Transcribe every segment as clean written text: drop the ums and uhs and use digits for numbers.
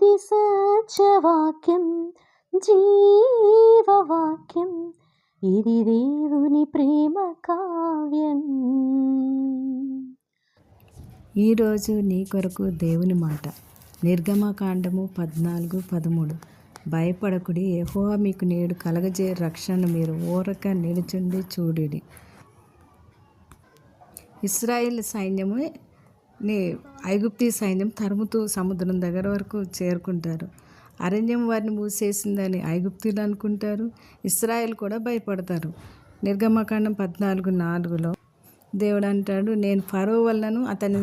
ఇది సత్యవాక్యం, జీవవాక్యం, ఇది దేవుని ప్రేమ కావ్యం. ఈరోజు నీ కొరకు దేవుని మాట. నిర్గమకాండము 14:13. భయపడకుడి, యెహోవా మీకు నేడు కలగజే రక్షణ మీరు ఊరక నిలుచుండి చూడుడి. ఇశ్రాయేల్ సైన్యము ఐగుప్తీ సైన్యం తరుముతూ సముద్రం దగ్గర వరకు చేరుకుంటారు. అరణ్యం వారిని మూసేసిందని ఐగుప్తీలు అనుకుంటారు, ఇశ్రాయేల్ కూడా భయపడతారు. నిర్గమకాండం 14:4 దేవుడు అంటాడు, నేను ఫరో వలనను అతని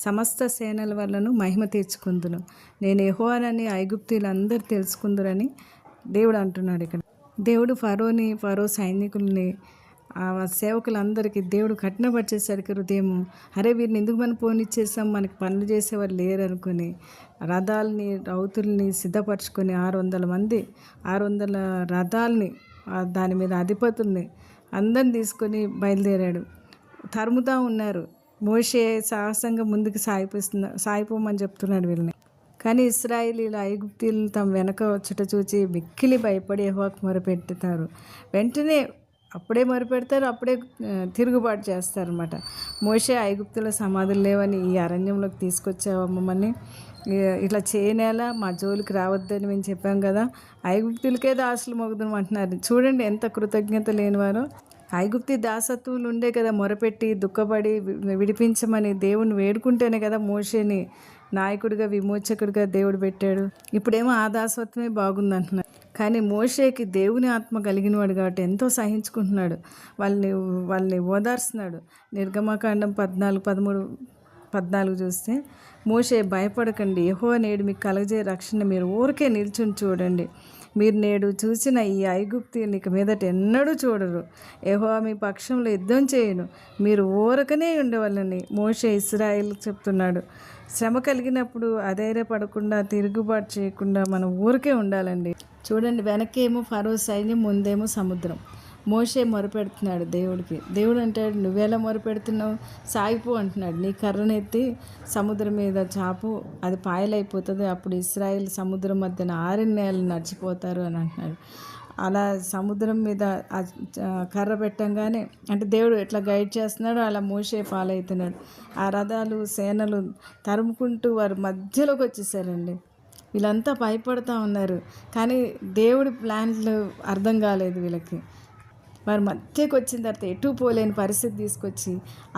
సమస్త సేనల వలనను మహిమ తీర్చుకుందును, నేను యెహోవానని ఐగుప్తీలు అందరూ తెలుసుకుందురని దేవుడు అంటున్నాడు. ఇక్కడ దేవుడు ఫరో సైనికుల్ని ఆ సేవకులందరికీ దేవుడు కఠినపరిచేసరికి హృదయం, అరే వీరిని ఎందుకు మనం పోనిచ్చేసాం, మనకి పనులు చేసేవారు లేరు అనుకుని రథాలని రౌతుల్ని సిద్ధపరచుకొని 600 రథాలని దాని మీద అధిపతుల్ని అందరిని తీసుకొని బయలుదేరాడు. తరుముతా ఉన్నారు. మోషే సాహసంగా ముందుకు సాగిపోమని చెప్తున్నాడు వీళ్ళని. కానీ ఇశ్రాయేలీయులు ఐగుప్తీయులను తమ వెనక వచ్చుట చూచి మిక్కిలి భయపడి యెహోవాకు మొరపెట్టుతారు. వెంటనే అప్పుడే మొరపెడతారు, అప్పుడే తిరుగుబాటు చేస్తారన్నమాట. మోషే ఐగుప్తుల సమాధులు లేవని ఈ అరణ్యంలోకి తీసుకొచ్చావమ్మని, ఇట్లా చేయనేలా మా జోలికి రావద్దని మేము చెప్పాం కదా, ఐగుప్తులకే దాసులు మొగుదాం అంటున్నారు. చూడండి ఎంత కృతజ్ఞత లేనివారో. ఐగుప్తి దాసత్వులు ఉండే కదా మొరపెట్టి దుఃఖపడి విడిపించమని దేవుని వేడుకుంటేనే కదా మోషేని నాయకుడిగా విమోచకుడిగా దేవుడు పెట్టాడు. ఇప్పుడేమో ఆ దాసత్వమే బాగుందంటున్నారు. కానీ మోషేకి దేవుని ఆత్మ కలిగినవాడు కాబట్టి ఎంతో సహించుకుంటున్నాడు, వాళ్ళని ఓదార్స్తున్నాడు. నిర్గమకాండం 14:13-14 చూస్తే, మోషే భయపడకండి, యెహోవా నేడు మీకు కలగజే రక్షణ మీరు ఊరికే నిల్చుని చూడండి, మీరు నేడు చూసిన ఈ ఐగుప్తీయుని ఇక మీదట ఎన్నడూ చూడరు, యెహోవా మీ పక్షంలో యుద్ధం చేయను, మీరు ఊరకనే ఉండవాలని మోషే ఇశ్రాయేలుకు చెప్తున్నాడు. శ్రమ కలిగినప్పుడు అధైర్యపడకుండా తిరుగుబాటు చేయకుండా మనం ఊరికే ఉండాలండి. చూడండి, వెనకేమో ఫరో సైన్యం, ముందేమో సముద్రం. మోషే మొరపెడుతున్నాడు దేవుడికి. దేవుడు అంటాడు, నువ్వెలా మొరపెడుతున్నావు, సాగిపో అంటున్నాడు. నీ కర్రనెత్తి సముద్రం మీద చాపు, అది పాయలైపోతుంది, అప్పుడు ఇశ్రాయేల్ సముద్రం మధ్యన 6 నెలలు నడిచిపోతారు అని అంటున్నాడు. అలా సముద్రం మీద కర్ర పెట్టంగానే, అంటే దేవుడు ఎట్లా గైడ్ చేస్తున్నాడో అలా మోషే ఫాలో అవుతున్నాడు. ఆ రథాలు సేనలు తరుముకుంటూ వారు మధ్యలోకి వచ్చేసారండి. వీళ్ళంతా భయపడుతూ ఉన్నారు, కానీ దేవుడి ప్లాన్లు అర్థం కాలేదు వీళ్ళకి. వారు మధ్యకి వచ్చిన తర్వాత ఎటు పోలేని పరిస్థితి తీసుకొచ్చి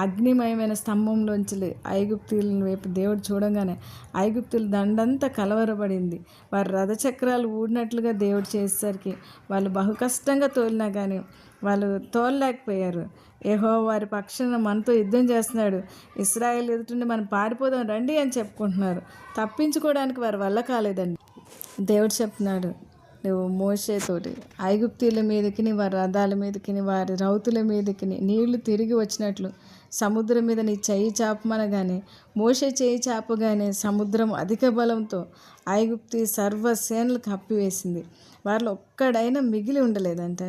అగ్నిమయమైన స్తంభంలోంచి ఐగుప్తీయుల వైపు దేవుడు చూడంగానే ఐగుప్తుల దండంతా కలవరబడింది. వారు రథచక్రాలు ఊడినట్లుగా దేవుడు చేసేసరికి వాళ్ళు బహు కష్టంగా తోలినా కానీ వాళ్ళు తోలలేకపోయారు. యెహోవా వారి పక్షాన మనతో యుద్ధం చేస్తున్నాడు, ఇశ్రాయేల్ ఎదుటిని మనం పారిపోదాం రండి అని చెప్పుకుంటున్నారు. తప్పించుకోవడానికి వారి వల్ల కాలేదండి. దేవుడు చెప్తున్నాడు, నువ్వు మోషేతోటి ఐగుప్తీయుల మీదకి, వారి రథాల మీదకి, వారి రౌతుల మీదకి నీళ్లు తిరిగి వచ్చినట్లు సముద్రం మీద నీ చెయ్యి చాపమనగానే మోషే చెయ్యి చాపగానే సముద్రం అధిక బలంతో ఐగుప్తీ సర్వసేనలు కప్పివేసింది. వారిలో ఒక్కడైనా మిగిలి ఉండలేదంటే.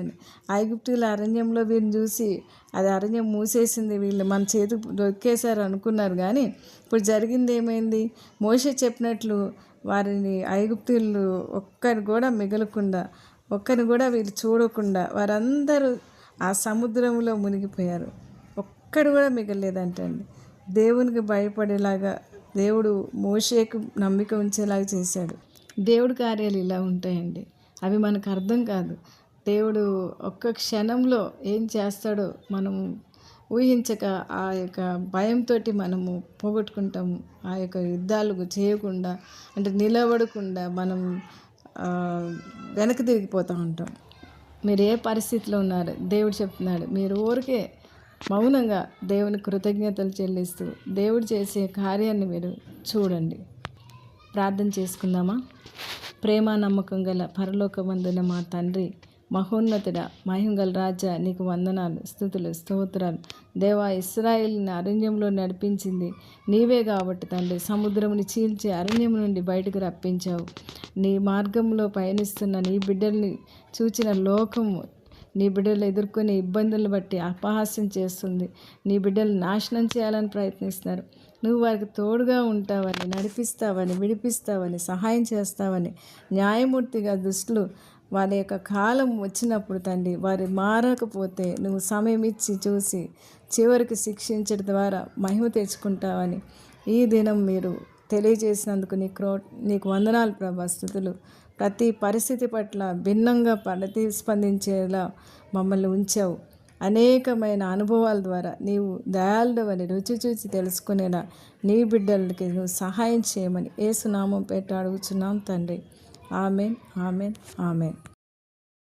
ఐగుప్తీయుల అరణ్యంలో వీరిని చూసి అది అరణ్యం మూసేసింది, వీళ్ళు మన చేతికి దొక్కేశారు అనుకున్నారు. కానీ ఇప్పుడు జరిగింది ఏమైంది, మోషే చెప్పినట్లు వారిని ఐగుప్తీయులు ఒక్కరిని కూడా మిగలకుండా, ఒక్కరిని కూడా వీళ్ళు చూడకుండా వారందరూ ఆ సముద్రంలో మునిగిపోయారు. ఒక్కడు కూడా మిగలలేదంటే. దేవునికి భయపడేలాగా దేవుడు మోషేకు నమ్మిక ఉంచేలాగా చేశాడు. దేవుడి కార్యాలు ఇలా ఉంటాయండి, అవి మనకు అర్థం కాదు. దేవుడు ఒక్క క్షణంలో ఏం చేస్తాడో మనము ఊహించక ఆ యొక్క భయంతో మనము పోగొట్టుకుంటాము. ఆ యొక్క యుద్ధాలు చేయకుండా, అంటే నిలబడకుండా మనం వెనక్కి తిరిగిపోతూ ఉంటాం. మీరు ఏ పరిస్థితిలో ఉన్నారు, దేవుడు చెప్తున్నాడు, మీరు ఊరికే మౌనంగా దేవుని కృతజ్ఞతలు చెల్లిస్తూ దేవుడు చేసే కార్యాన్ని మీరు చూడండి. ప్రార్థన చేసుకుందామా. ప్రేమ నమ్మకం గల పరలోకమందున మా తండ్రి, మహోన్నతుడ, మహిమగల రాజా, నీకు వందనాలు, స్తుతులు, స్తోత్రాలు. దేవా, ఇశ్రాయేలుని అరణ్యంలో నడిపించింది నీవే కాబట్టి తండ్రి, సముద్రముని చీల్చి అరణ్యం నుండి బయటకు రప్పించావు. నీ మార్గంలో పయనిస్తున్న నీ బిడ్డల్ని చూచిన లోకము నీ బిడ్డలు ఎదుర్కొనే ఇబ్బందులను బట్టి అపహాస్యం చేస్తుంది. నీ బిడ్డలు నాశనం చేయాలని ప్రయత్నిస్తున్నారు. నువ్వు వారికి తోడుగా ఉంటావని, నడిపిస్తావని, విడిపిస్తావని, సహాయం చేస్తావని, న్యాయమూర్తిగా దుష్టులు వారి యొక్క కాలం వచ్చినప్పుడు తండ్రి వారు మారకపోతే నువ్వు సమయం ఇచ్చి చూసి చివరికి శిక్షించడం ద్వారా మహిమ తెచ్చుకుంటావని ఈ దినం మీరు తెలియజేసినందుకు నీకు వందనాలు ప్రభా, స్తుతులు. ప్రతి పరిస్థితి పట్ల భిన్నంగా ప్రతిస్పందించేలా మమ్మల్ని ఉంచావు. అనేకమైన అనుభవాల ద్వారా నీవు దయాళుడవని రుచి చూసి తెలుసుకునేలా నీ బిడ్డలకి నువ్వు సహాయం చేయమని యేసు నామం పెట్టి అడుగుచున్నాం తండ్రి. Amen, amen, amen.